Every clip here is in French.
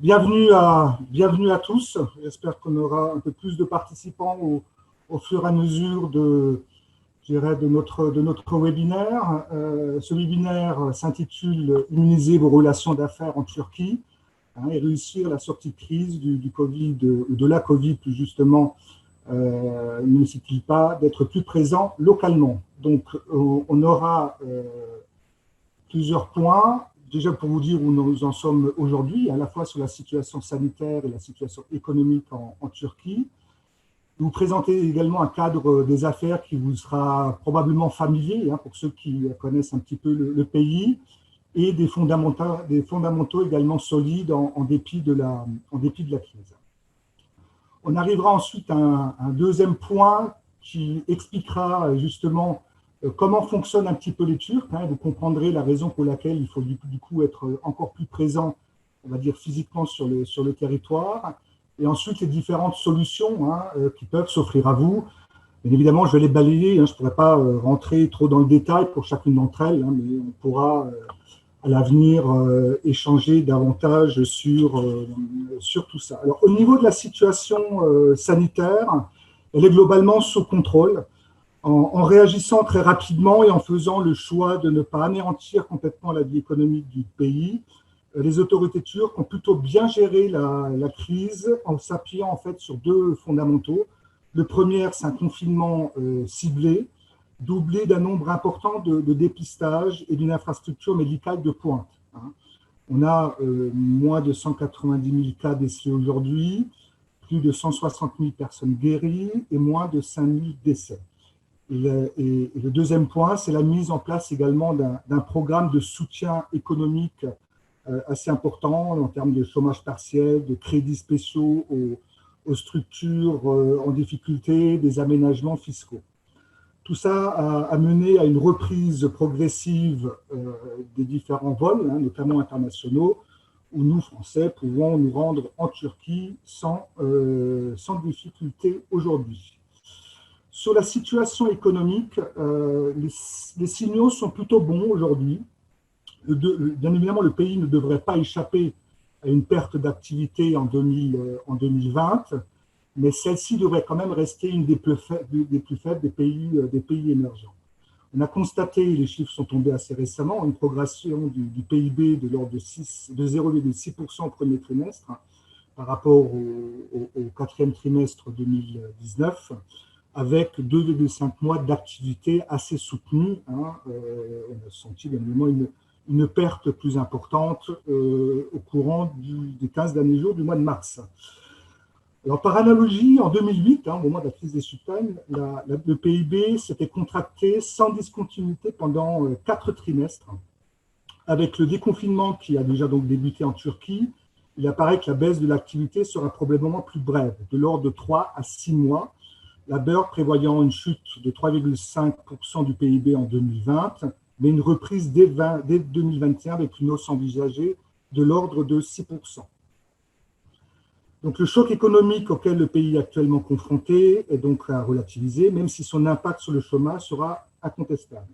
Bienvenue à tous. J'espère qu'on aura un peu plus de participants au fur et à mesure de notre webinaire. Ce webinaire s'intitule Immuniser vos relations d'affaires en Turquie, et réussir la sortie de crise du Covid, ou de la Covid plus justement, ne nécessite-t-il pas d'être plus présent localement. Donc, on aura plusieurs points. Déjà pour vous dire où nous en sommes aujourd'hui, à la fois sur la situation sanitaire et la situation économique en Turquie. Vous présenter également un cadre des affaires qui vous sera probablement familier, pour ceux qui connaissent un petit peu le pays, et des fondamentaux également solides en dépit de la crise. On arrivera ensuite à un deuxième point qui expliquera justement comment fonctionnent un petit peu les Turcs. Vous comprendrez la raison pour laquelle il faut du coup être encore plus présent, on va dire physiquement sur le territoire. Et ensuite, les différentes solutions qui peuvent s'offrir à vous. Bien évidemment, je vais les balayer. Je ne pourrais pas rentrer trop dans le détail pour chacune d'entre elles, mais on pourra à l'avenir échanger davantage sur tout ça. Alors, au niveau de la situation sanitaire, elle est globalement sous contrôle. En réagissant très rapidement et en faisant le choix de ne pas anéantir complètement la vie économique du pays, les autorités turques ont plutôt bien géré la crise en s'appuyant en fait sur deux fondamentaux. Le premier, c'est un confinement ciblé, doublé d'un nombre important de dépistages et d'une infrastructure médicale de pointe. On a moins de 190 000 cas décelés aujourd'hui, plus de 160 000 personnes guéries et moins de 5 000 décès. Et le deuxième point, c'est la mise en place également d'un programme de soutien économique assez important en termes de chômage partiel, de crédits spéciaux aux structures en difficulté, des aménagements fiscaux. Tout ça a mené à une reprise progressive des différents vols, notamment internationaux, où nous, Français, pouvons nous rendre en Turquie sans difficulté aujourd'hui. Sur la situation économique, les signaux sont plutôt bons aujourd'hui. Bien évidemment, le pays ne devrait pas échapper à une perte d'activité en 2020, mais celle-ci devrait quand même rester une des plus faibles des pays émergents. On a constaté, les chiffres sont tombés assez récemment, une progression du PIB de l'ordre de 0,6% au premier trimestre par rapport au quatrième trimestre 2019, avec 2,5 mois d'activité assez soutenue. On a senti bien évidemment une perte plus importante au courant des 15 derniers jours du mois de mars. Alors, par analogie, en 2008, au moment de la crise des subprimes, le PIB s'était contracté sans discontinuité pendant 4 trimestres. Avec le déconfinement qui a déjà donc débuté en Turquie, il apparaît que la baisse de l'activité sera probablement plus brève, de l'ordre de 3 à 6 mois, la BERD prévoyant une chute de 3,5% du PIB en 2020, mais une reprise dès 2021 avec une hausse envisagée de l'ordre de 6%. Donc le choc économique auquel le pays est actuellement confronté est donc à relativiser, même si son impact sur le chômage sera incontestable.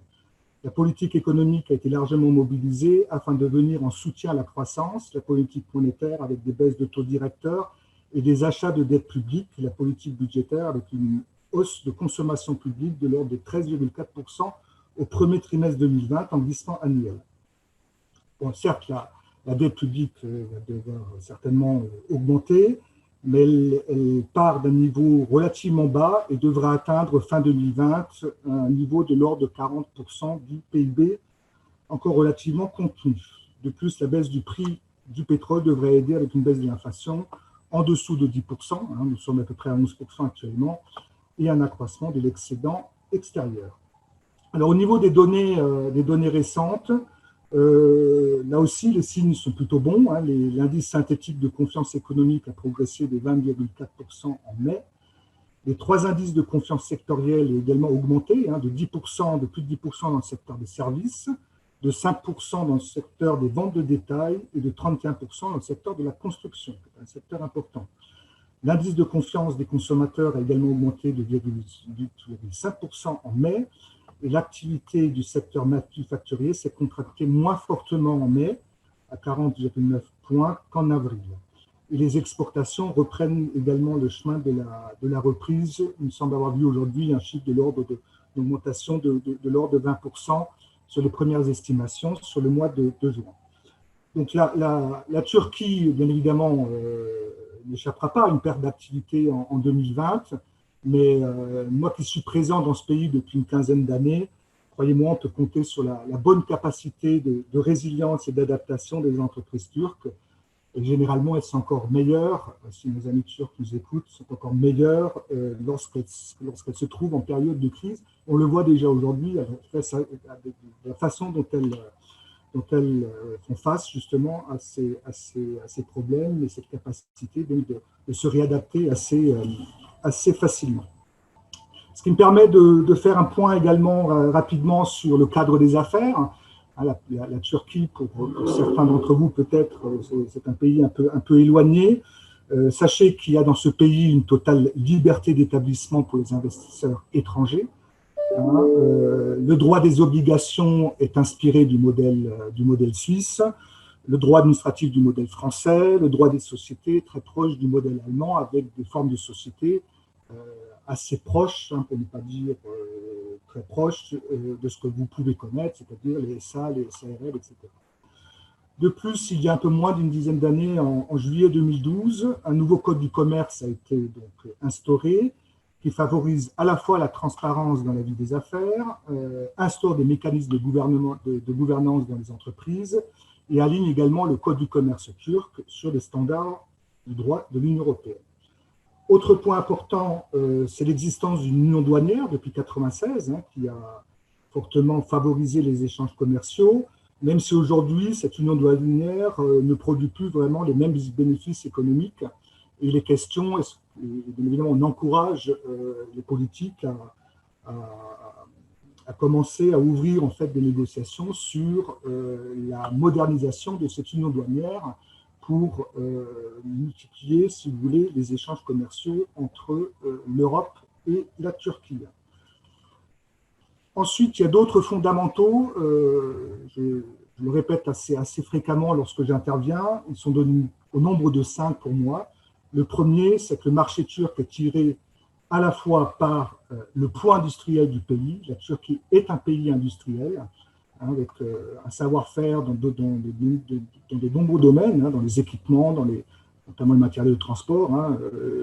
La politique économique a été largement mobilisée afin de venir en soutien à la croissance, la politique monétaire avec des baisses de taux directeurs et des achats de dette publique, la politique budgétaire avec une hausse de consommation publique de l'ordre de 13,4% au premier trimestre 2020 en glissement annuel. Bon, certes, la dette publique va devoir certainement augmenter, mais elle part d'un niveau relativement bas et devra atteindre fin 2020 un niveau de l'ordre de 40% du PIB, encore relativement contenu. De plus, la baisse du prix du pétrole devrait aider avec une baisse de l'inflation en dessous de 10%, nous sommes à peu près à 11% actuellement, et un accroissement de l'excédent extérieur. Alors au niveau des données récentes, là aussi les signes sont plutôt bons. L'indice synthétique de confiance économique a progressé de 20,4% en mai. Les 3 indices de confiance sectorielle ont également augmenté de 10%, de plus de 10% dans le secteur des services, de 5% dans le secteur des ventes de détail et de 31% dans le secteur de la construction, un secteur important. L'indice de confiance des consommateurs a également augmenté de 8,5% en mai et l'activité du secteur manufacturier s'est contractée moins fortement en mai, à 40,9 points qu'en avril. et les exportations reprennent également le chemin de la reprise. Il me semble avoir vu aujourd'hui un chiffre de l'ordre d'augmentation de l'ordre de 20% sur les premières estimations sur le mois de juin. Donc la Turquie, bien évidemment, n'échappera pas à une perte d'activité en 2020, mais moi qui suis présent dans ce pays depuis une quinzaine d'années, croyez-moi, on peut compter sur la bonne capacité de résilience et d'adaptation des entreprises turques. Et généralement, elles sont encore meilleures, si nos amis turcs nous écoutent, sont encore meilleures lorsqu'elles se trouvent en période de crise. On le voit déjà aujourd'hui, la façon dont elles font face justement à ces problèmes et cette capacité donc, de se réadapter assez facilement. Ce qui me permet de faire un point également rapidement sur le cadre des affaires. La Turquie, pour certains d'entre vous peut-être, c'est un pays un peu éloigné. Sachez qu'il y a dans ce pays une totale liberté d'établissement pour les investisseurs étrangers. Le droit des obligations est inspiré du modèle suisse, le droit administratif du modèle français, le droit des sociétés très proche du modèle allemand avec des formes de sociétés assez proches, pour ne pas dire très proches de ce que vous pouvez connaître, c'est-à-dire les SA, les SARL, etc. De plus, il y a un peu moins d'une dizaine d'années, en juillet 2012, un nouveau code du commerce a été donc instauré, qui favorise à la fois la transparence dans la vie des affaires, instaure des mécanismes de gouvernance dans les entreprises et aligne également le code du commerce turc sur les standards du droit de l'Union européenne. Autre point important, c'est l'existence d'une union douanière depuis 1996, qui a fortement favorisé les échanges commerciaux, même si aujourd'hui, cette union douanière ne produit plus vraiment les mêmes bénéfices économiques. Et les questions, bien évidemment, on encourage les politiques à commencer à ouvrir en fait des négociations sur la modernisation de cette union douanière pour multiplier, si vous voulez, les échanges commerciaux entre l'Europe et la Turquie. Ensuite, il y a d'autres fondamentaux, je le répète assez fréquemment lorsque j'interviens, ils sont donnés au nombre de 5 pour moi. Le premier, c'est que le marché turc est tiré à la fois par le poids industriel du pays. La Turquie est un pays industriel, avec un savoir-faire dans de nombreux domaines, dans les équipements, notamment le matériel de transport,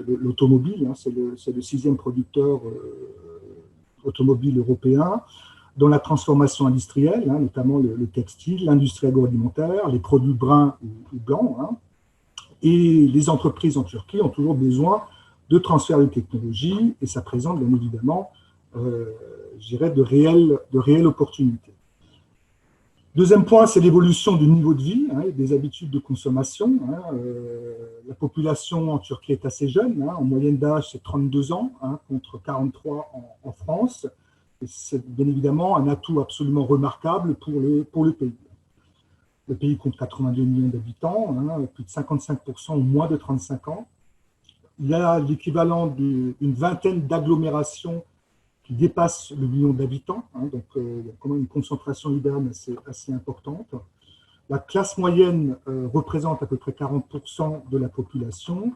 l'automobile, c'est le 6e producteur automobile européen, dans la transformation industrielle, notamment le textile, l'industrie agroalimentaire, les produits bruns ou blancs. Et les entreprises en Turquie ont toujours besoin de transfert de technologie et ça présente bien évidemment, je dirais, de réelles opportunités. Deuxième point, c'est l'évolution du niveau de vie et des habitudes de consommation. La population en Turquie est assez jeune, en moyenne d'âge c'est 32 ans contre 43 en France. C'est bien évidemment un atout absolument remarquable pour le pays. Le pays compte 82 millions d'habitants, plus de 55% ont moins de 35 ans. Il y a l'équivalent d'une vingtaine d'agglomérations qui dépassent le million d'habitants, donc il y a quand même une concentration urbaine assez importante. La classe moyenne représente à peu près 40% de la population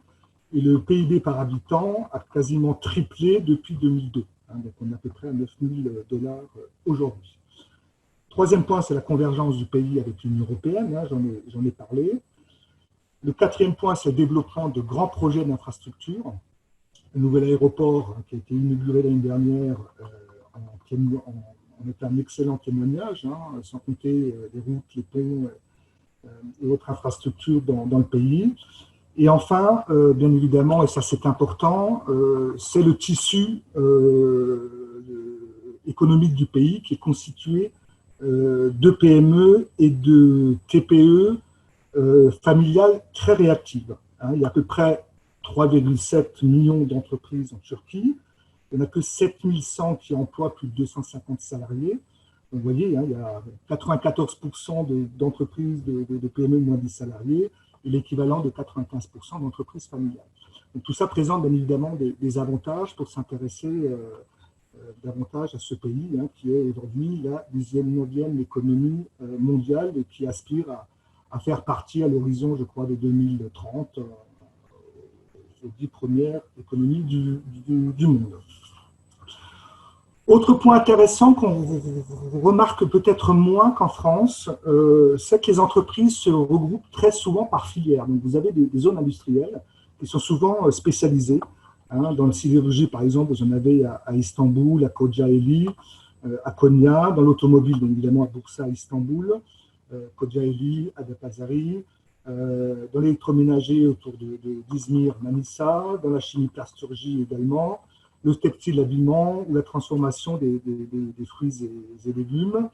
et le PIB par habitant a quasiment triplé depuis 2002. Donc on est à peu près à $9 000 aujourd'hui. Troisième point, c'est la convergence du pays avec l'Union européenne, j'en ai parlé. Le quatrième point, c'est le développement de grands projets d'infrastructure. Le nouvel aéroport qui a été inauguré l'année dernière en est un excellent témoignage, sans compter les routes, les ponts et autres infrastructures dans le pays. Et enfin, bien évidemment, et ça c'est important, c'est le tissu économique du pays qui est constitué de PME et de TPE familiales très réactives. Il y a à peu près 3,7 millions d'entreprises en Turquie. Il n'y en a que 7100 qui emploient plus de 250 salariés. Donc, vous voyez, il y a 94% d'entreprises de PME moins de 10 salariés et l'équivalent de 95% d'entreprises familiales. Donc, tout ça présente bien évidemment des avantages pour s'intéresser davantage à ce pays qui est aujourd'hui la 9e économie mondiale et qui aspire à faire partie à l'horizon, je crois, de 2030 les 10 premières économies du monde. Autre point intéressant qu'on remarque peut-être moins qu'en France, c'est que les entreprises se regroupent très souvent par filière. Donc vous avez des zones industrielles qui sont souvent spécialisées. Dans la sidérurgie, par exemple, vous en avez à Istanbul, à Kocaeli, à Konya, dans l'automobile, bien évidemment à Bursa, à Istanbul, Kocaeli, Adapazarı, dans l'électroménager autour d'Izmir, Manisa, dans la chimie-plasturgie également, le textile, l'habillement ou la transformation des fruits et légumes.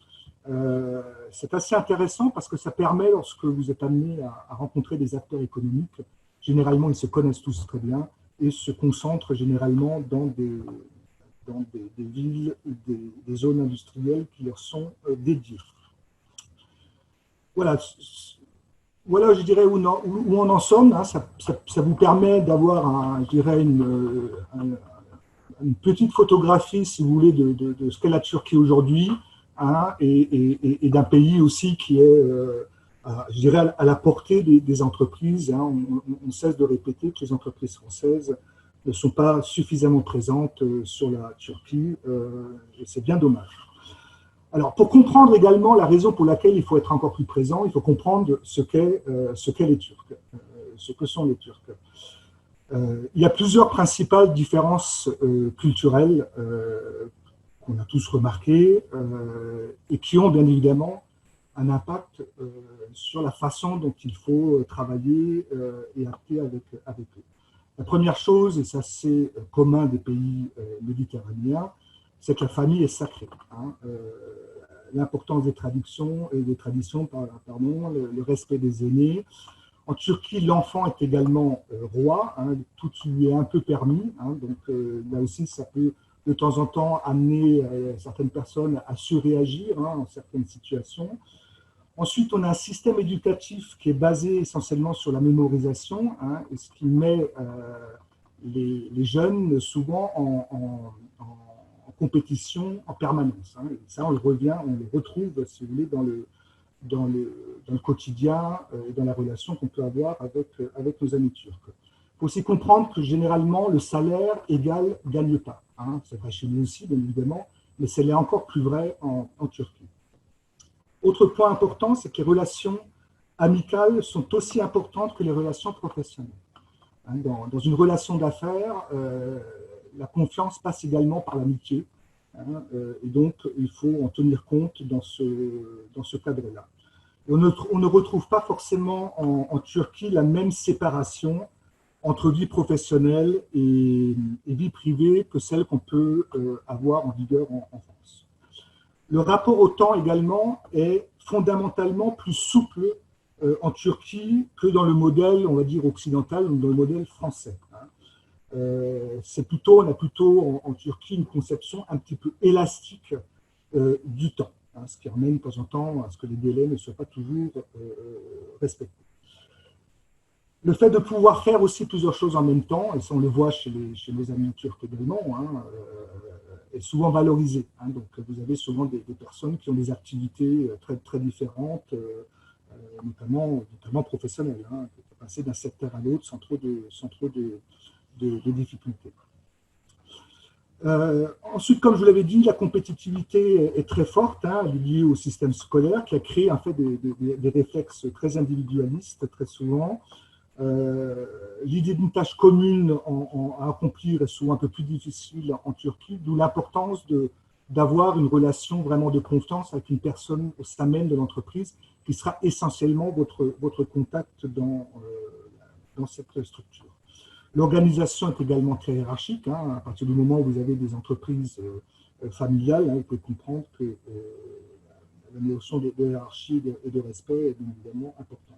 C'est assez intéressant parce que ça permet, lorsque vous êtes amené à rencontrer des acteurs économiques, généralement ils se connaissent tous très bien et se concentrent généralement dans des villes, des zones industrielles qui leur sont dédiées. Voilà, je dirais où on en sommes. Hein, ça vous permet d'avoir, je dirais, une petite photographie, si vous voulez, de ce qu'est la Turquie aujourd'hui, hein, et d'un pays aussi qui est, je dirais, à la portée des entreprises. Hein. On cesse de répéter que les entreprises françaises ne sont pas suffisamment présentes sur la Turquie, et c'est bien dommage. Alors, pour comprendre également la raison pour laquelle il faut être encore plus présent, il faut comprendre ce qu'est les Turcs, ce que sont les Turcs. Il y a plusieurs principales différences culturelles qu'on a tous remarquées et qui ont bien évidemment un impact sur la façon dont il faut travailler et acter avec eux. La première chose, et ça c'est commun des pays méditerranéens, c'est que la famille est sacrée. Hein. L'importance des traditions, le respect des aînés. En Turquie, l'enfant est également roi, hein, tout lui est un peu permis, hein, donc là aussi ça peut de temps en temps amener certaines personnes à surréagir hein, en certaines situations. Ensuite, on a un système éducatif qui est basé essentiellement sur la mémorisation, hein, et ce qui met les jeunes souvent en compétition en permanence. Hein, et ça, on le retrouve, si vous voulez, dans le quotidien et dans la relation qu'on peut avoir avec nos amis turcs. Il faut aussi comprendre que généralement, le salaire égal gagne-pain. Hein, c'est vrai chez nous aussi, bien évidemment, mais c'est là encore plus vrai en Turquie. Autre point important, c'est que les relations amicales sont aussi importantes que les relations professionnelles. Hein, dans une relation d'affaires, la confiance passe également par l'amitié. Hein, et donc, il faut en tenir compte dans ce cadre-là. On ne retrouve pas forcément en Turquie la même séparation entre vie professionnelle et vie privée que celle qu'on peut avoir en vigueur en France. Le rapport au temps également est fondamentalement plus souple en Turquie que dans le modèle, on va dire, occidental ou dans le modèle français. On a plutôt en Turquie une conception un petit peu élastique du temps. Ce qui ramène de temps en temps à ce que les délais ne soient pas toujours respectés. Le fait de pouvoir faire aussi plusieurs choses en même temps, et ça on le voit chez nos amis turcs également, hein, est souvent valorisé. Hein, donc vous avez souvent des personnes qui ont des activités très, très différentes, notamment professionnelles, hein, qui peuvent passer d'un secteur à l'autre sans trop de difficultés. Ensuite, comme je vous l'avais dit, la compétitivité est très forte, hein, liée au système scolaire qui a créé en fait des réflexes très individualistes très souvent. L'idée d'une tâche commune à accomplir est souvent un peu plus difficile en Turquie, d'où l'importance d'avoir une relation vraiment de confiance avec une personne au sein même de l'entreprise qui sera essentiellement votre contact dans cette structure. L'organisation est également très hiérarchique. Hein, à partir du moment où vous avez des entreprises familiales, hein, vous pouvez comprendre que la notion de hiérarchie et de respect est bien évidemment importante.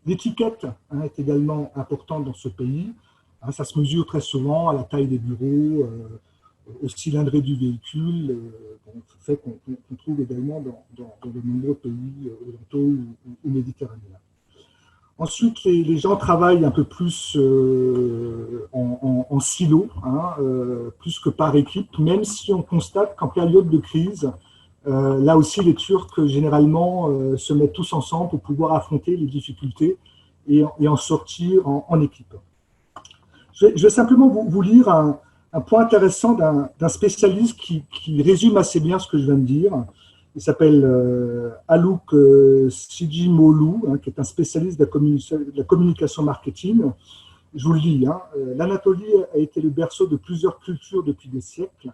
L'étiquette est également importante dans ce pays. Hein, ça se mesure très souvent à la taille des bureaux, au cylindrée du véhicule, fait qu'on trouve également dans de nombreux pays orientaux ou méditerranéens. Ensuite, les gens travaillent un peu plus en silo, hein, plus que par équipe, même si on constate qu'en période de crise, là aussi, les Turcs, généralement, se mettent tous ensemble pour pouvoir affronter les difficultés et en sortir en équipe. Je vais simplement vous lire un point intéressant d'un spécialiste qui résume assez bien ce que je viens de dire. Il s'appelle Alouk Sijimolu, hein, qui est un spécialiste de la communication marketing. Je vous le dis, hein, l'Anatolie a été le berceau de plusieurs cultures depuis des siècles.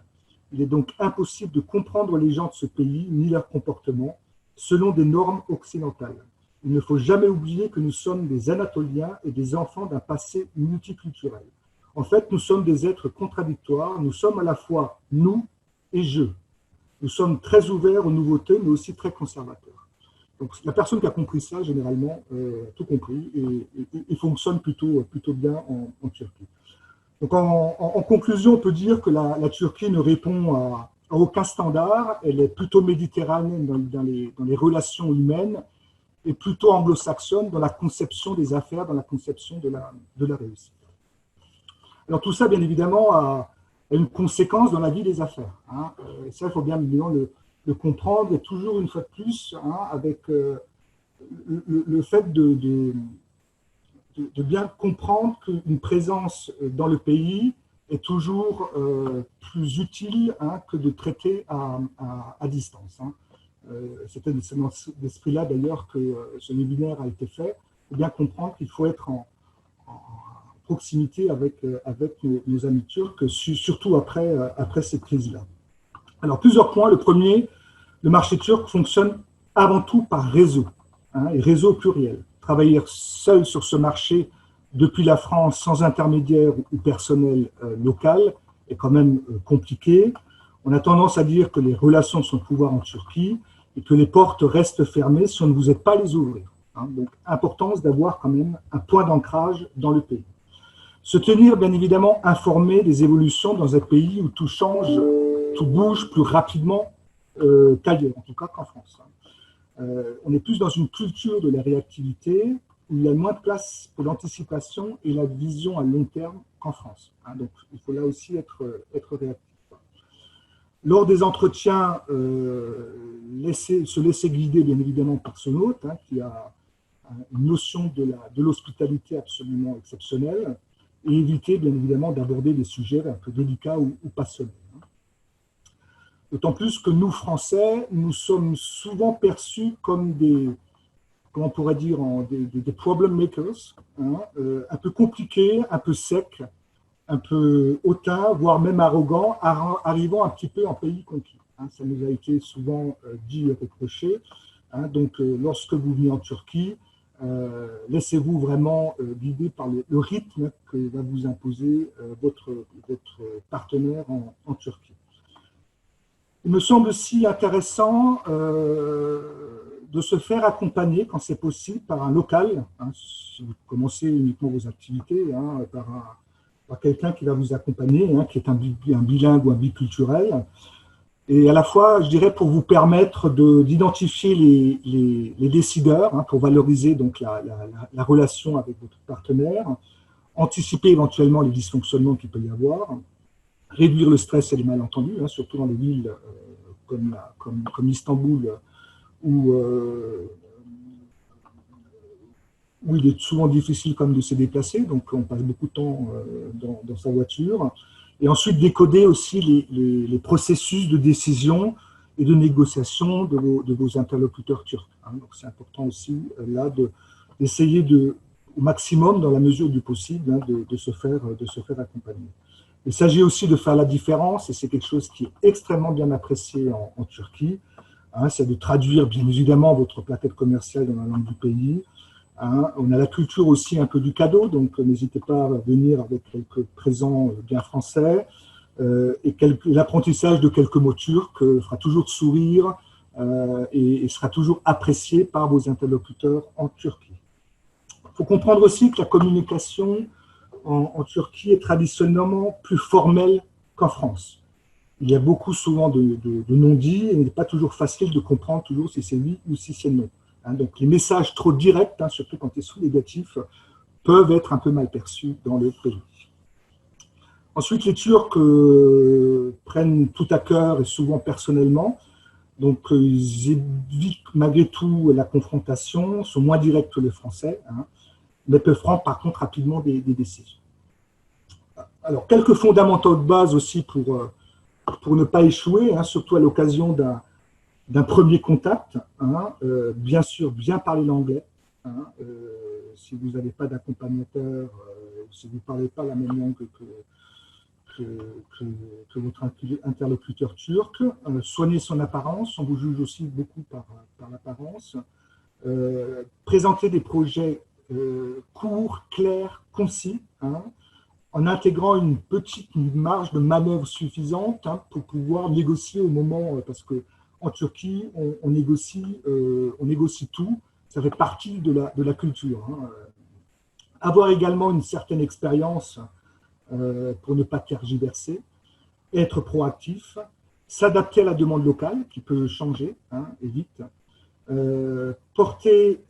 Il est donc impossible de comprendre les gens de ce pays ni leur comportement selon des normes occidentales. Il ne faut jamais oublier que nous sommes des Anatoliens et des enfants d'un passé multiculturel. En fait, nous sommes des êtres contradictoires. Nous sommes à la fois nous et je. Nous sommes très ouverts aux nouveautés, mais aussi très conservateurs. Donc, la personne qui a compris ça, généralement, a tout compris et fonctionne plutôt bien en Turquie. Donc, en conclusion, on peut dire que la Turquie ne répond à aucun standard. Elle est plutôt méditerranéenne dans les relations humaines et plutôt anglo-saxonne dans la conception des affaires, dans la conception de la réussite. Alors, tout ça, bien évidemment, a une conséquence dans la vie des affaires. Hein. Et ça, il faut bien évidemment le comprendre, et toujours une fois de plus, hein, avec le fait de bien comprendre qu'une présence dans le pays est toujours plus utile, hein, que de traiter à distance. Hein. C'était dans cet esprit-là, d'ailleurs, que ce webinaire a été fait. Il faut bien comprendre qu'il faut être en proximité avec nos amis turcs, surtout après cette crise-là. Alors, plusieurs points. Le premier, le marché turc fonctionne avant tout par réseau, hein, et réseau pluriel. Travailler seul sur ce marché depuis la France sans intermédiaire ou personnel local est quand même compliqué. On a tendance à dire que les relations sont au pouvoir en Turquie et que les portes restent fermées si on ne vous aide pas à les ouvrir. Hein. Donc, importance d'avoir quand même un point d'ancrage dans le pays. Se tenir, bien évidemment, informé des évolutions dans un pays où tout change, tout bouge plus rapidement qu'ailleurs, en tout cas qu'en France. On est plus dans une culture de la réactivité où il y a moins de place pour l'anticipation et la vision à long terme qu'en France. Hein. Donc, il faut là aussi être réactif. Lors des entretiens, se laisser guider, bien évidemment, par son hôte, hein, qui a une notion de l'hospitalité absolument exceptionnelle, et éviter, bien évidemment, d'aborder des sujets un peu délicats ou passionnés. D'autant plus que nous, Français, nous sommes souvent perçus comme comment on pourrait dire, des problem makers, hein, un peu compliqués, un peu secs, un peu hautains, voire même arrogants, arrivant un petit peu en pays conquis. Hein. Ça nous a été souvent dit et reproché. Hein. Donc, lorsque vous venez en Turquie, laissez-vous vraiment guider par le rythme que va vous imposer votre partenaire en Turquie. Il me semble aussi intéressant de se faire accompagner, quand c'est possible, par un local, hein, si vous commencez uniquement vos activités, hein, par quelqu'un qui va vous accompagner, hein, qui est un bilingue ou un biculturel, et à la fois, je dirais, pour vous permettre d'identifier les décideurs, hein, pour valoriser donc la relation avec votre partenaire, anticiper éventuellement les dysfonctionnements qu'il peut y avoir, réduire le stress et les malentendus, hein, surtout dans les villes comme Istanbul, où il est souvent difficile comme de se déplacer, donc on passe beaucoup de temps dans sa voiture. Et ensuite, décoder aussi les processus de décision et de négociation de vos interlocuteurs turcs. Hein. Donc, c'est important aussi, là, d'essayer au maximum, dans la mesure du possible, hein, de se faire accompagner. Il s'agit aussi de faire la différence, et c'est quelque chose qui est extrêmement bien apprécié en Turquie. Hein, c'est de traduire, bien évidemment, votre plaquette commerciale dans la langue du pays. Hein, on a la culture aussi un peu du cadeau, donc n'hésitez pas à venir avec quelques présents bien français, et l'apprentissage de quelques mots turcs fera toujours sourire et sera toujours apprécié par vos interlocuteurs en Turquie. Il faut comprendre aussi que la communication en Turquie est traditionnellement plus formelle qu'en France. Il y a souvent de non-dits et il n'est pas toujours facile de comprendre toujours si c'est oui ou si c'est non. Hein, donc les messages trop directs, hein, surtout quand ils sont négatifs, peuvent être un peu mal perçus dans le pays. Ensuite, les Turcs prennent tout à cœur et souvent personnellement. Donc, ils évitent malgré tout la confrontation, sont moins directs que les Français, hein, mais peuvent prendre par contre rapidement des décisions. Alors, quelques fondamentaux de base aussi pour ne pas échouer, hein, surtout à l'occasion d'un premier contact. Hein, bien sûr, bien parler l'anglais. Hein, si vous n'avez pas d'accompagnateur, si vous ne parlez pas la même langue que votre interlocuteur turc, soigner son apparence, on vous juge aussi beaucoup par l'apparence, présenter des projets courts, clairs, concis, hein, en intégrant une petite marge de manœuvre suffisante, hein, pour pouvoir négocier au moment, parce qu'en Turquie, on négocie tout, ça fait partie de la culture. Hein. Avoir également une certaine expérience pour ne pas tergiverser, être proactif, s'adapter à la demande locale qui peut changer, hein, et vite, porter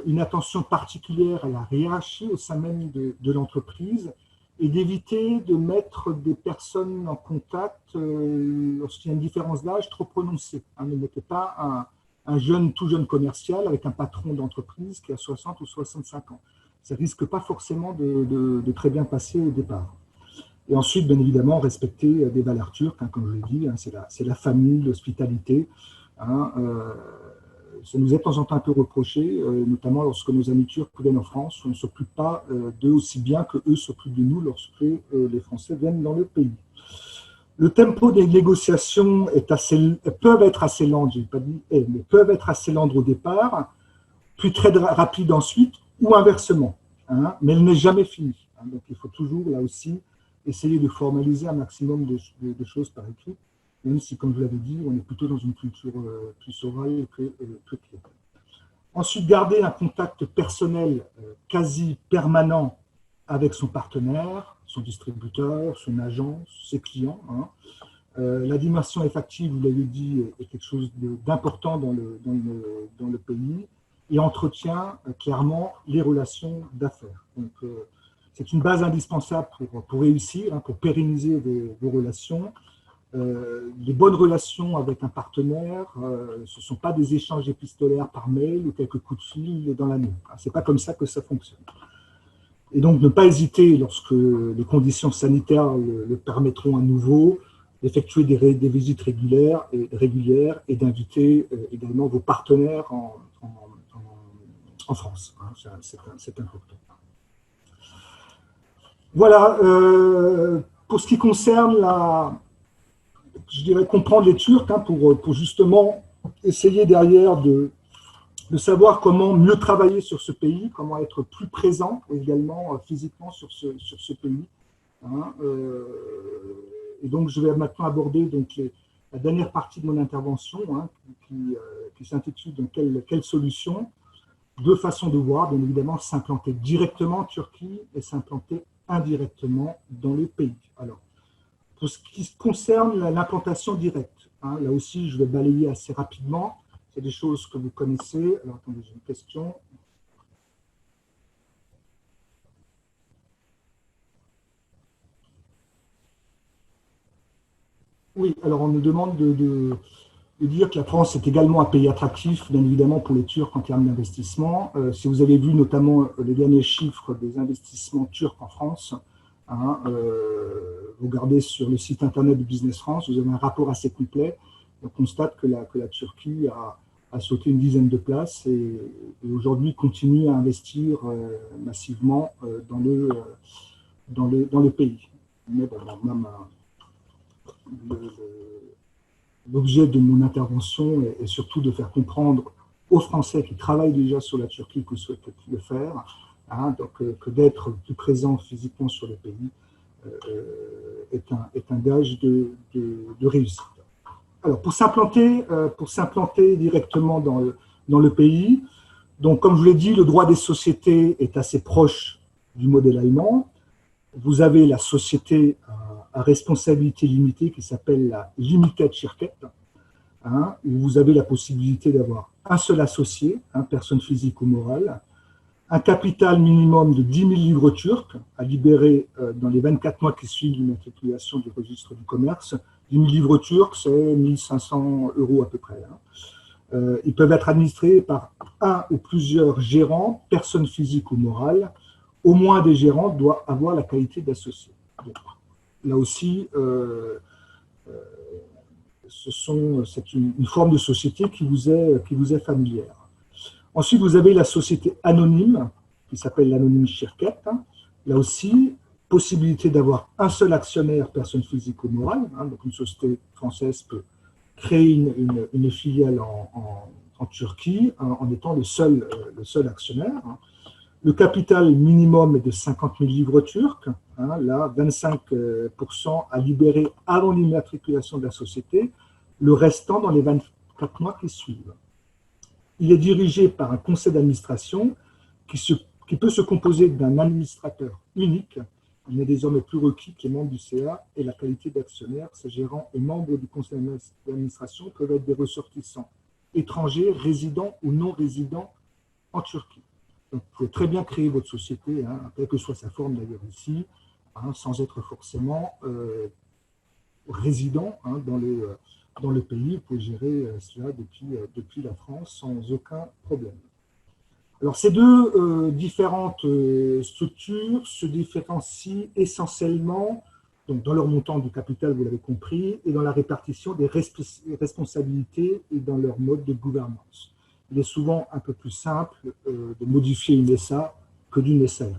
une attention particulière à la hiérarchie au sein même de l'entreprise et d'éviter de mettre des personnes en contact lorsqu'il y a une différence d'âge trop prononcée. Hein, ne mettez pas un tout jeune commercial avec un patron d'entreprise qui a 60 ou 65 ans. Ça ne risque pas forcément de très bien passer au départ. Et ensuite, bien évidemment, respecter des valeurs turques, hein, comme je l'ai dit, hein, c'est la famille, l'hospitalité. Hein, ça nous est de temps en temps un peu reproché, notamment lorsque nos amis turcs viennent en France, on ne s'occupe pas d'eux aussi bien qu'eux s'occupent de nous lorsque les Français viennent dans le pays. Le tempo des négociations peuvent être assez lentes, je n'ai pas dit, mais peuvent être assez lentes au départ, puis très rapides ensuite, ou inversement. Hein, mais elle n'est jamais finie. Hein, donc il faut toujours, là aussi, essayer de formaliser un maximum de choses par écrit, même si, comme je l'avais dit, on est plutôt dans une culture plus orale que écrite. Ensuite, garder un contact personnel quasi permanent avec son partenaire, son distributeur, son agent, ses clients. Hein. La dimension affective, vous l'avez dit, est quelque chose d'important dans le pays et entretient clairement les relations d'affaires. Donc, c'est une base indispensable pour réussir, hein, pour pérenniser vos relations. Les bonnes relations avec un partenaire, ce ne sont pas des échanges épistolaires par mail ou quelques coups de fil dans la nuit. Ce n'est pas comme ça que ça fonctionne. Et donc, ne pas hésiter, lorsque les conditions sanitaires le permettront à nouveau, d'effectuer des visites régulières et d'inviter également vos partenaires en France. Hein, c'est important. Voilà, pour ce qui concerne je dirais comprendre les Turcs, hein, pour justement essayer derrière de savoir comment mieux travailler sur ce pays, comment être plus présent également physiquement sur ce pays. Hein, et donc, je vais maintenant aborder donc, la dernière partie de mon intervention, hein, qui s'intitule donc, quelle solution? Deux façons de voir, bien évidemment, s'implanter directement en Turquie et s'implanter indirectement dans le pays. Alors, pour ce qui concerne l'implantation directe, hein, là aussi, je vais balayer assez rapidement. C'est des choses que vous connaissez. Alors, attendez, j'ai une question. Oui, alors on nous demande de dire que la France est également un pays attractif, bien évidemment, pour les Turcs en termes d'investissement. Si vous avez vu notamment les derniers chiffres des investissements turcs en France, hein, vous regardez sur le site internet de Business France, vous avez un rapport assez complet. On constate que la Turquie a sauté une dizaine de places et aujourd'hui continue à investir massivement dans le pays. Mais bon, même l'objet de mon intervention est surtout de faire comprendre aux Français qui travaillent déjà sur la Turquie, que souhaitent le faire, hein, donc, que d'être plus présent physiquement sur le pays est un gage de réussite. Alors, pour s'implanter directement dans le pays, donc, comme je l'ai dit, le droit des sociétés est assez proche du modèle allemand. Vous avez la société à responsabilité limitée qui s'appelle la Limited Şirket, hein, où vous avez la possibilité d'avoir un seul associé, hein, personne physique ou morale, un capital minimum de 10 000 livres turcs à libérer dans les 24 mois qui suivent l'immatriculation du registre du commerce. 10 000 livres turcs, c'est 1 500 € à peu près. Hein. Ils peuvent être administrés par un ou plusieurs gérants, personnes physiques ou morales. Au moins, des gérants doivent avoir la qualité d'associé. là aussi, c'est une forme de société qui vous est familière. Ensuite, vous avez la société anonyme, qui s'appelle l'anonyme Shirket. Là aussi, possibilité d'avoir un seul actionnaire, personne physique ou morale. Donc une société française peut créer une filiale en Turquie en étant le seul actionnaire. Le capital minimum est de 50 000 livres turcs. Là, 25% à libérer avant l'immatriculation de la société, le restant dans les 24 mois qui suivent. Il est dirigé par un conseil d'administration qui peut se composer d'un administrateur unique. Il n'est désormais plus requis que les membres du CA et la qualité d'actionnaire. Ces gérants et membres du conseil d'administration peuvent être des ressortissants étrangers, résidents ou non résidents en Turquie. Donc, vous pouvez très bien créer votre société, quelle que soit sa forme d'ailleurs ici, sans être forcément résident dans le pays. Vous pouvez gérer cela depuis la France sans aucun problème. Alors, ces deux différentes structures se différencient essentiellement donc, dans leur montant du capital, vous l'avez compris, et dans la répartition des responsabilités et dans leur mode de gouvernance. Il est souvent un peu plus simple de modifier une SA que d'une SARL.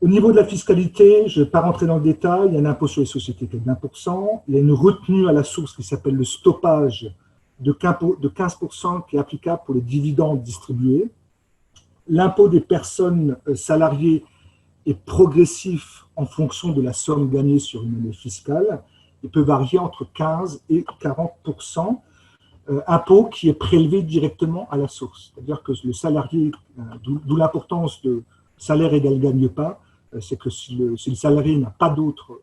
Au niveau de la fiscalité, je ne vais pas rentrer dans le détail, il y a un impôt sur les sociétés qui est de 20%, il y a une retenue à la source qui s'appelle le stoppage de 15% qui est applicable pour les dividendes distribués. L'impôt des personnes salariées est progressif en fonction de la somme gagnée sur une année fiscale et peut varier entre 15 et 40%. Impôt qui est prélevé directement à la source. C'est-à-dire que le salarié, d'où l'importance de salaire égal gagne-pain, c'est que si le salarié n'a pas d'autres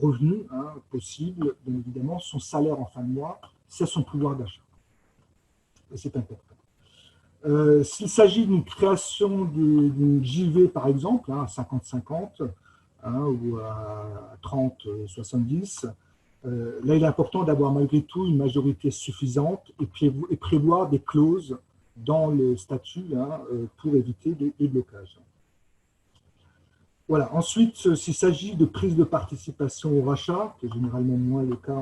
revenus possibles, bien évidemment, son salaire en fin de mois, c'est son pouvoir d'achat. Et c'est important. S'il s'agit d'une création d'une JV, par exemple, à 50-50 ou à 30-70, là, il est important d'avoir malgré tout une majorité suffisante et prévoir des clauses dans le statut pour éviter des blocages. Voilà. Ensuite, s'il s'agit de prise de participation au rachat, qui est généralement moins le cas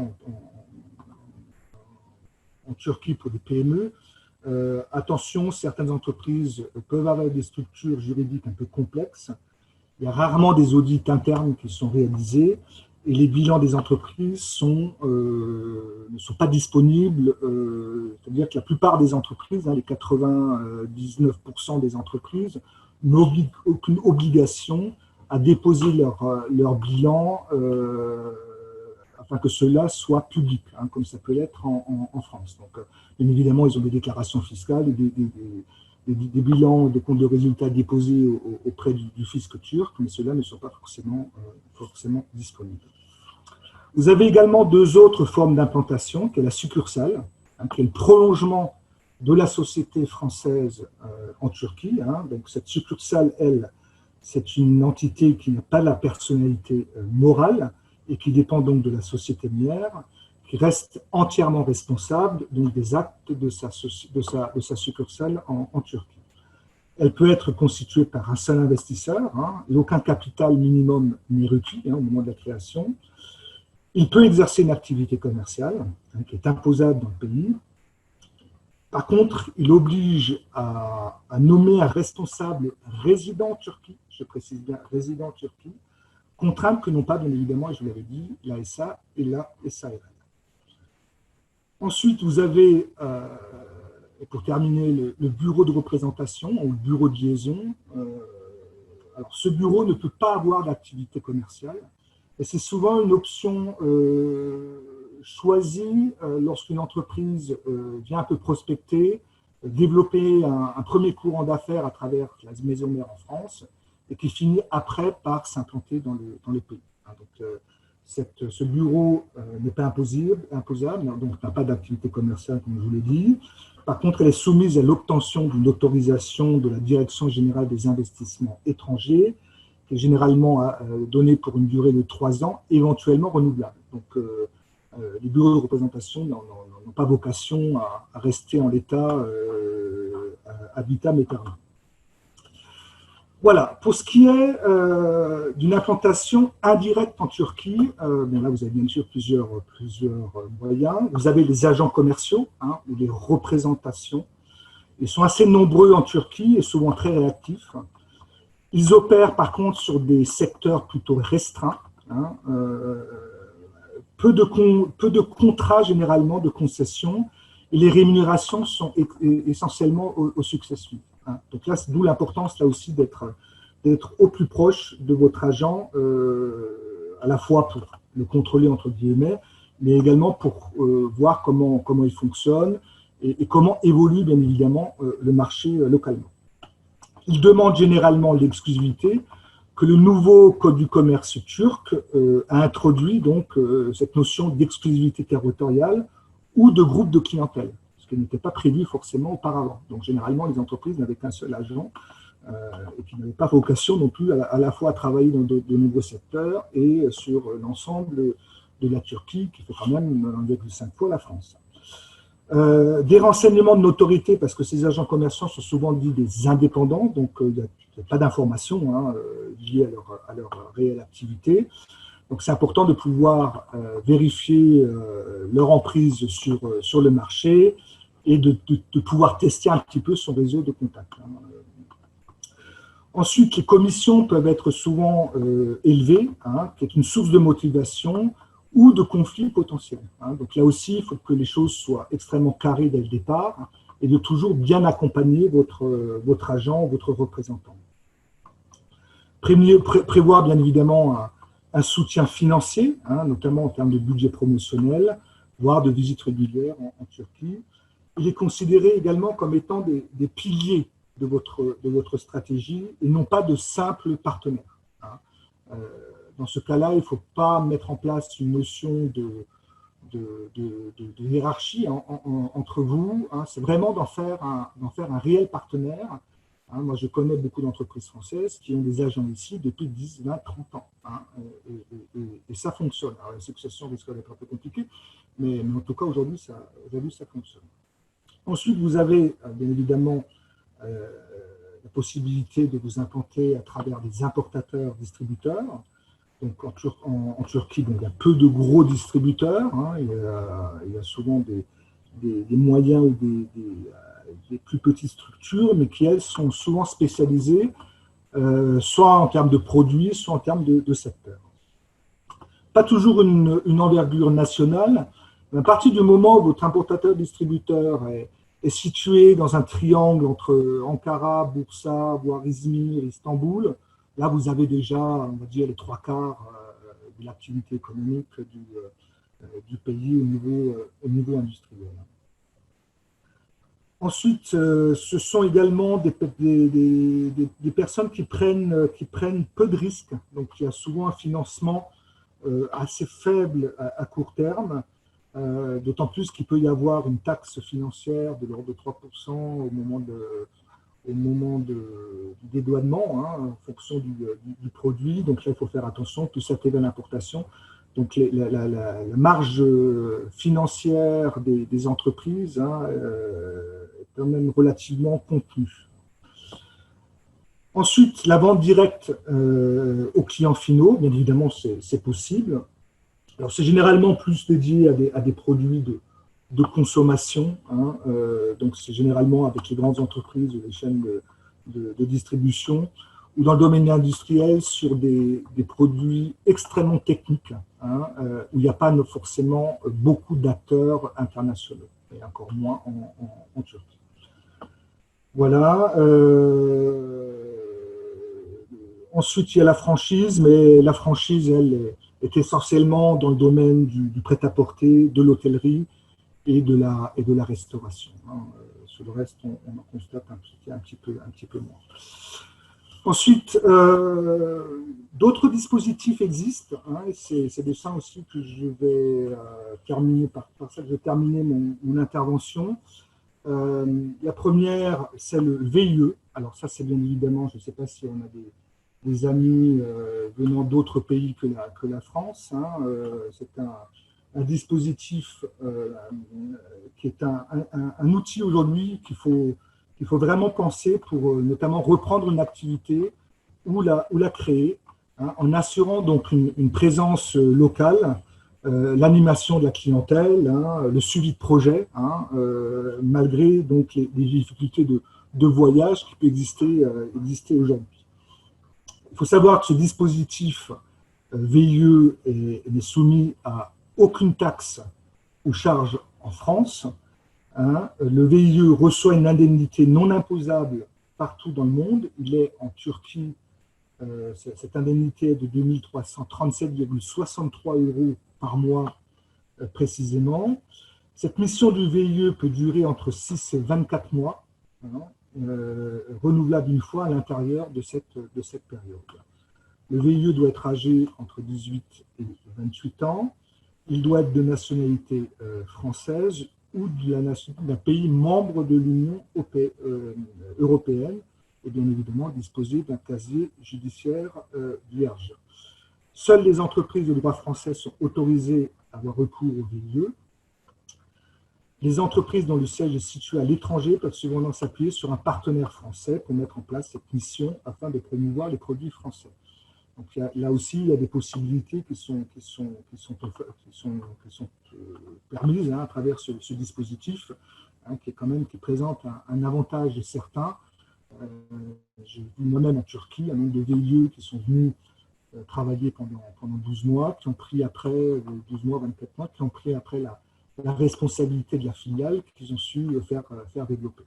en Turquie pour des PME, attention, certaines entreprises peuvent avoir des structures juridiques un peu complexes. Il y a rarement des audits internes qui sont réalisés et les bilans des entreprises ne sont pas disponibles. C'est-à-dire que la plupart des entreprises, les 99% des entreprises, n'ont aucune obligation à déposer leur bilan afin que cela soit public, comme ça peut l'être en France. Donc, bien évidemment, ils ont des déclarations fiscales, des bilans, des comptes de résultats déposés auprès du fisc turc, mais ceux-là ne sont pas forcément disponibles. Vous avez également deux autres formes d'implantation, qui est la succursale, qui est le prolongement de la société française en Turquie. Donc cette succursale, elle, c'est une entité qui n'a pas la personnalité morale et qui dépend donc de la société mère, qui reste entièrement responsable donc, des actes de sa succursale en Turquie. Elle peut être constituée par un seul investisseur, et aucun capital minimum n'est requis au moment de la création. Il peut exercer une activité commerciale qui est imposable dans le pays. Par contre, il oblige à nommer un responsable résident en Turquie, je précise bien résident en Turquie, contraintes que n'ont pas, bien évidemment, et je vous l'avais dit, la SA et la SARL. Ensuite, vous avez, et pour terminer, le bureau de représentation ou le bureau de liaison. Alors, ce bureau ne peut pas avoir d'activité commerciale, et c'est souvent une option choisie lorsqu'une entreprise vient un peu prospecter, développer un premier courant d'affaires à travers la maison mère en France, et qui finit après par s'implanter dans le pays. Donc, ce bureau n'est pas imposable, donc n'a pas d'activité commerciale, comme je vous l'ai dit. Par contre, elle est soumise à l'obtention d'une autorisation de la Direction générale des investissements étrangers, qui est généralement donnée pour une durée de 3 ans, éventuellement renouvelable. Donc, les bureaux de représentation n'ont pas vocation à rester en l'état ad vitam aeternam. Voilà, pour ce qui est d'une implantation indirecte en Turquie, là vous avez bien sûr plusieurs moyens. Vous avez les agents commerciaux, hein, ou les représentations. Ils sont assez nombreux en Turquie et souvent très réactifs. Ils opèrent par contre sur des secteurs plutôt restreints, hein, peu de contrats généralement, de concessions, et les rémunérations sont essentiellement au succession. Hein. Donc là, d'où l'importance là aussi d'être au plus proche de votre agent, à la fois pour le contrôler entre guillemets, mais également pour voir comment il fonctionne et comment évolue bien évidemment le marché localement. Il demande généralement l'exclusivité que le nouveau Code du commerce turc a introduit donc cette notion d'exclusivité territoriale ou de groupe de clientèle, ce qui n'était pas prévu forcément auparavant. Donc généralement, les entreprises n'avaient qu'un seul agent et qui n'avaient pas vocation non plus à la fois à travailler dans de nombreux secteurs et sur l'ensemble de la Turquie, qui fait quand même 1,5 fois la France. Des renseignements de notoriété, parce que ces agents commerciaux sont souvent dits des indépendants, donc il n'y a pas d'informations hein, liées à leur réelle activité. Donc c'est important de pouvoir vérifier leur emprise sur le marché et de pouvoir tester un petit peu son réseau de contacts. Hein. Ensuite, les commissions peuvent être souvent élevées, hein, qui est une source de motivation ou de conflits potentiels. Hein. Donc là aussi, il faut que les choses soient extrêmement carrées dès le départ et de toujours bien accompagner votre agent, votre représentant. Prévoir bien évidemment un soutien financier, hein, notamment en termes de budget promotionnel, voire de visites régulières en Turquie. Il est considéré également comme étant des piliers de votre stratégie et non pas de simples partenaires. Hein. Dans ce cas-là, il ne faut pas mettre en place une notion de hiérarchie entre vous. Hein. C'est vraiment d'en faire un réel partenaire. Hein. Moi, je connais beaucoup d'entreprises françaises qui ont des agents ici depuis 10, 20, 30 ans. Hein. Et ça fonctionne. Alors, la succession risque d'être un peu compliquée, mais en tout cas, aujourd'hui, ça fonctionne. Ensuite, vous avez bien évidemment la possibilité de vous implanter à travers des importateurs-distributeurs. Donc en Turquie, donc, il y a peu de gros distributeurs, hein, il y a souvent des moyens ou des plus petites structures, mais qui, elles, sont souvent spécialisées, soit en termes de produits, soit en termes de secteur. Pas toujours une envergure nationale, mais à partir du moment où votre importateur-distributeur est situé dans un triangle entre Ankara, Bursa, voire Izmir et Istanbul, là, vous avez déjà, on va dire, les 3/4 de l'activité économique du pays au niveau industriel. Ensuite, ce sont également des personnes qui prennent peu de risques. Donc, il y a souvent un financement assez faible à court terme, d'autant plus qu'il peut y avoir une taxe financière de l'ordre de 3% au moment du dédouanement, hein, en fonction du produit. Donc là, il faut faire attention, plus ça fait de l'importation. Donc la marge financière des entreprises hein, est quand même relativement contenue. Ensuite, la vente directe aux clients finaux, bien évidemment, c'est possible. Alors, c'est généralement plus dédié à des produits de consommation. Hein, donc, c'est généralement avec les grandes entreprises ou les chaînes de distribution ou dans le domaine industriel sur des produits extrêmement techniques, hein, où il n'y a pas forcément beaucoup d'acteurs internationaux, et encore moins en Turquie. Voilà. Ensuite, il y a la franchise, mais la franchise, elle, est essentiellement dans le domaine du prêt-à-porter, de l'hôtellerie et de la restauration. Hein. Sur le reste, on en constate un petit peu moins. Ensuite, d'autres dispositifs existent, hein, et c'est de ça aussi que je vais terminer par ça que je vais terminer mon intervention. La première, c'est le VIE. Alors ça, c'est bien évidemment, je ne sais pas si on a des amis venant d'autres pays que la France. Hein, c'est un dispositif qui est un outil aujourd'hui qu'il faut vraiment penser pour notamment reprendre une activité ou la créer, hein, en assurant donc une présence locale, l'animation de la clientèle, hein, le suivi de projet, hein, malgré donc les difficultés de voyage qui peut exister aujourd'hui. Il faut savoir que ce dispositif VIE n'est soumis à aucune taxe ou charge en France. Hein. Le VIE reçoit une indemnité non imposable partout dans le monde. Il est en Turquie, cette indemnité est de 2337,63 € par mois précisément. Cette mission du VIE peut durer entre 6 et 24 mois, hein, renouvelable une fois à l'intérieur de cette période. Le VIE doit être âgé entre 18 et 28 ans. Il doit être de nationalité française ou d'un pays membre de l'Union européenne et bien évidemment disposer d'un casier judiciaire vierge. Seules les entreprises de droit français sont autorisées à avoir recours au VIE. Les entreprises dont le siège est situé à l'étranger peuvent cependant s'appuyer sur un partenaire français pour mettre en place cette mission afin de promouvoir les produits français. Donc là aussi, il y a des possibilités qui sont permises, hein, à travers ce dispositif, hein, qui présente un avantage certain. J'ai vu moi-même en Turquie un nombre de VIE qui sont venus travailler pendant 12 mois, qui ont pris après 12 mois, 24 mois, qui ont pris après la responsabilité de la filiale qu'ils ont su faire développer.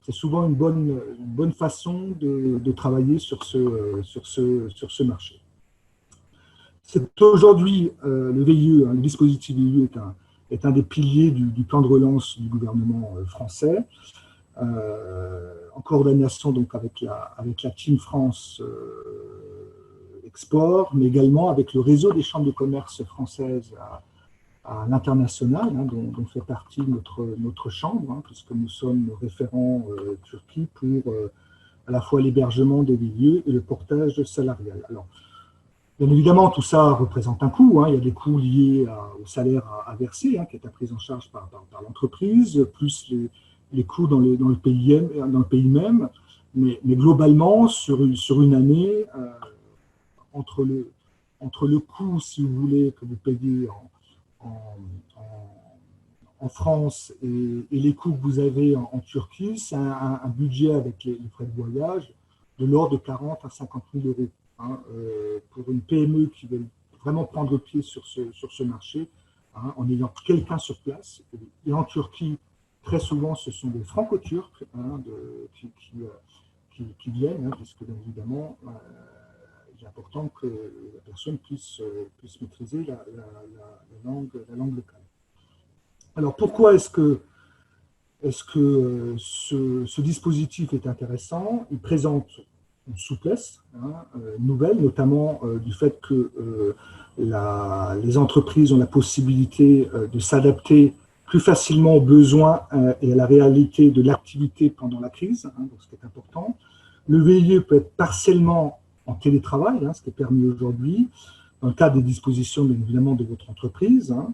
C'est souvent une bonne façon de travailler sur ce marché. C'est aujourd'hui le VIE, hein, le dispositif VIE est un des piliers du plan de relance du gouvernement français, en coordination donc avec la Team France Export, mais également avec le réseau des chambres de commerce françaises à l'international, hein, dont fait partie notre chambre, hein, puisque nous sommes référents Turquie pour à la fois l'hébergement des VIE et le portage salarial. Alors, bien évidemment, tout ça représente un coût, hein, il y a des coûts liés au salaire à verser, hein, qui est pris en charge par l'entreprise, plus les coûts dans le pays même, mais globalement, sur une année, entre le coût, si vous voulez, que vous payez en France et les coûts que vous avez en Turquie, c'est un budget avec les frais de voyage de l'ordre de 40 à 50 000 €. Hein, pour une PME qui veut vraiment prendre pied sur ce marché, hein, en ayant quelqu'un sur place. Et en Turquie, très souvent, ce sont des franco-turcs, hein, qui viennent, hein, puisque bien évidemment, il est important que la personne puisse maîtriser la langue locale. Alors pourquoi est-ce que ce dispositif est intéressant? Il présente une souplesse, hein, nouvelle, notamment du fait que les entreprises ont la possibilité de s'adapter plus facilement aux besoins et à la réalité de l'activité pendant la crise, hein, donc ce qui est important. Le VIE peut être partiellement en télétravail, hein, ce qui est permis aujourd'hui, dans le cadre des dispositions, bien évidemment, de votre entreprise. Hein.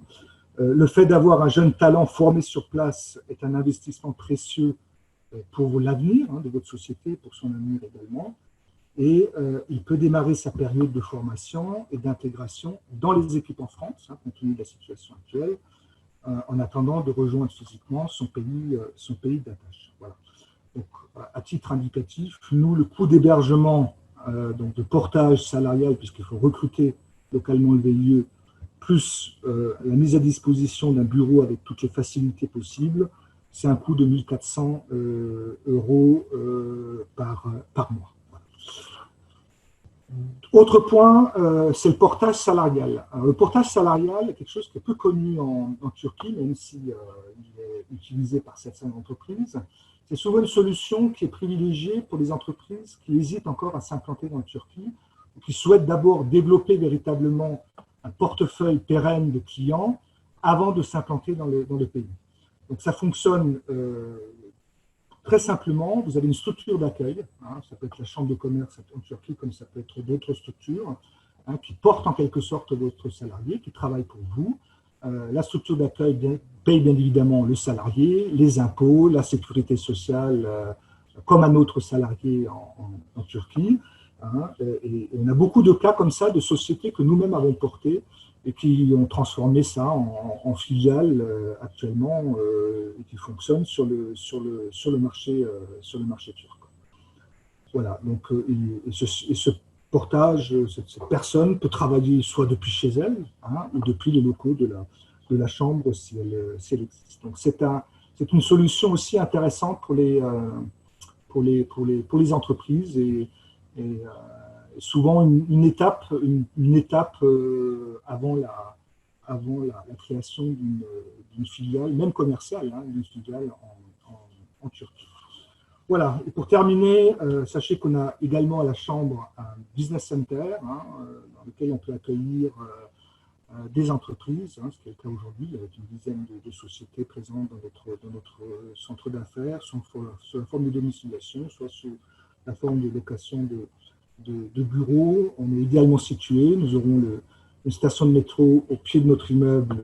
Le fait d'avoir un jeune talent formé sur place est un investissement précieux pour l'avenir, hein, de votre société, pour son avenir également. Et il peut démarrer sa période de formation et d'intégration dans les équipes en France, hein, compte tenu de la situation actuelle, en attendant de rejoindre physiquement son pays d'attache. Voilà. Donc, à titre indicatif, nous, le coût d'hébergement, donc de portage salarial, puisqu'il faut recruter localement le VIE, plus la mise à disposition d'un bureau avec toutes les facilités possibles, c'est un coût de 1 400 € par mois. Autre point, c'est le portage salarial. Alors, le portage salarial est quelque chose qui est peu connu en Turquie, même s'il est utilisé par certaines entreprises. C'est souvent une solution qui est privilégiée pour les entreprises qui hésitent encore à s'implanter dans la Turquie, ou qui souhaitent d'abord développer véritablement un portefeuille pérenne de clients avant de s'implanter dans le pays. Donc ça fonctionne très simplement. Vous avez une structure d'accueil, hein, ça peut être la chambre de commerce en Turquie, comme ça peut être d'autres structures, hein, qui portent en quelque sorte votre salarié, qui travaille pour vous. La structure d'accueil paye bien évidemment le salarié, les impôts, la sécurité sociale, comme un autre salarié en Turquie. hein, et on a beaucoup de cas comme ça de sociétés que nous-mêmes avons portées et qui ont transformé ça en filiale actuellement et qui fonctionnent sur le marché turc. Voilà, donc, et ce portage, cette personne peut travailler soit depuis chez elle, hein, ou depuis les locaux de la chambre si elle existe. Donc c'est une solution aussi intéressante pour les entreprises et souvent une étape avant la création d'une filiale, même commerciale, hein, d'une filiale en Turquie. Voilà, et pour terminer, sachez qu'on a également à la Chambre un business center, hein, dans lequel on peut accueillir des entreprises, hein, ce qui est le cas aujourd'hui, avec une dizaine de sociétés présentes dans notre centre d'affaires, soit sous la forme de domiciliation, soit sous la forme de location de bureaux. On est idéalement situé, nous aurons une station de métro au pied de notre immeuble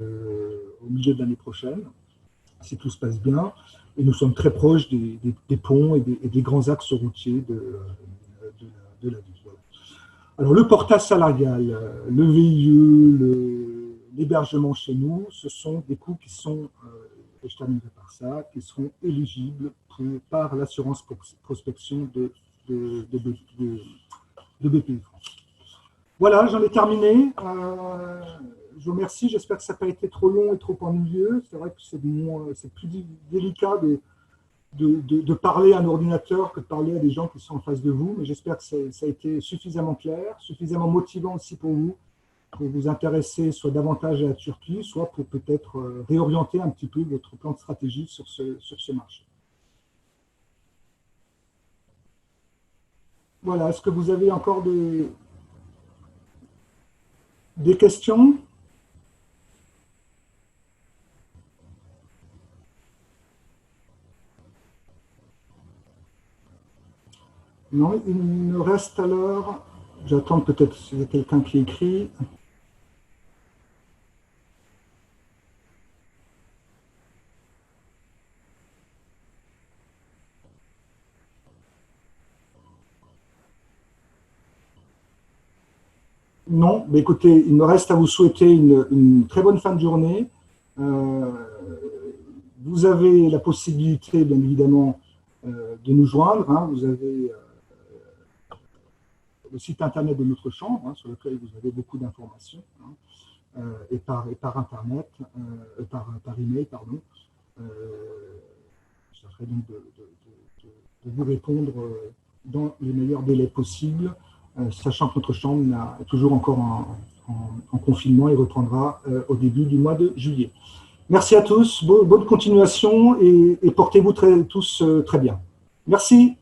au milieu de l'année prochaine, si tout se passe bien. Et nous sommes très proches des ponts et des grands axes routiers de la ville. Voilà. Alors, le portage salarial, le VIE, l'hébergement chez nous, ce sont des coûts qui sont, et je terminerai par ça, qui seront éligibles par l'assurance prospection de BPI France. Voilà, j'en ai terminé. Je vous remercie. J'espère que ça n'a pas été trop long et trop ennuyeux. C'est vrai que c'est plus délicat de parler à un ordinateur que de parler à des gens qui sont en face de vous. Mais j'espère que ça a été suffisamment clair, suffisamment motivant aussi pour vous intéresser soit davantage à la Turquie, soit pour peut-être réorienter un petit peu votre plan de stratégie sur ce marché. Voilà. Est-ce que vous avez encore des questions ? Non, il me reste alors, j'attends peut-être s'il y a quelqu'un qui écrit. Non, mais écoutez, il me reste à vous souhaiter une très bonne fin de journée. Vous avez la possibilité, bien évidemment, de nous joindre. Hein. Vous avez le site internet de notre chambre, hein, sur lequel vous avez beaucoup d'informations, hein, et par internet, par email, pardon. J'essaierai donc de vous répondre dans les meilleurs délais possibles, sachant que notre chambre est toujours encore en confinement et reprendra au début du mois de juillet. Merci à tous, bonne continuation et portez-vous tous très bien. Merci.